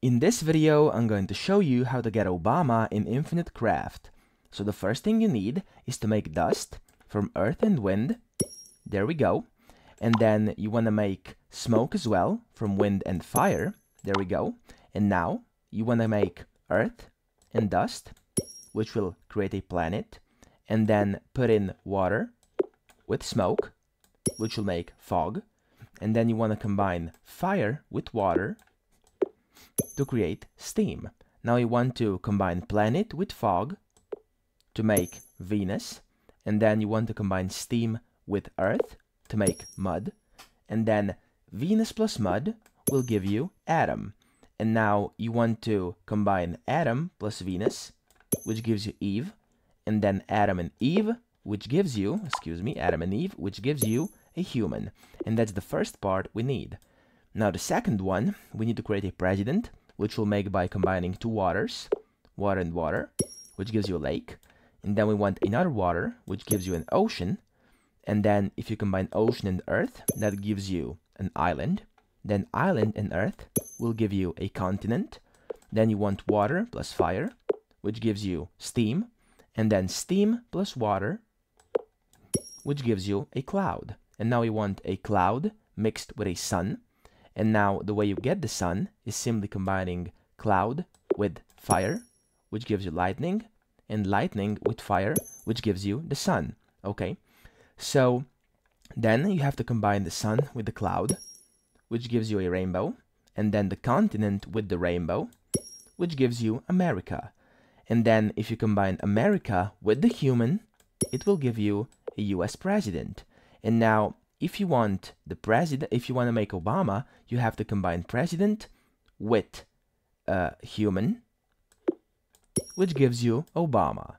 In this video, I'm going to show you how to get Obama in Infinite Craft. So the first thing you need is to make dust from earth and wind. There we go. And then you want to make smoke as well from wind and fire. There we go. And now you want to make earth and dust, which will create a planet. And then put in water with smoke, which will make fog. And then you want to combine fire with water to create steam. Now you want to combine planet with fog to make Venus, and then you want to combine steam with earth to make mud, and then Venus plus mud will give you Adam. And now you want to combine Adam plus Venus, which gives you Eve, and then Adam and Eve, which gives you, Adam and Eve, which gives you a human. And that's the first part we need. Now the second one, we need to create a president, which we'll make by combining two waters, water and water, which gives you a lake. And then we want another water, which gives you an ocean. And then if you combine ocean and earth, that gives you an island. Then island and earth will give you a continent. Then you want water plus fire, which gives you steam. And then steam plus water, which gives you a cloud. And now you want a cloud mixed with a sun. And now the way you get the sun is simply combining cloud with fire, which gives you lightning, and lightning with fire, which gives you the sun. Okay, so then you have to combine the sun with the cloud, which gives you a rainbow, and then the continent with the rainbow, which gives you America. And then if you combine America with the human, it will give you a US president. And now if you want if you want to make Obama, you have to combine president with human, which gives you Obama.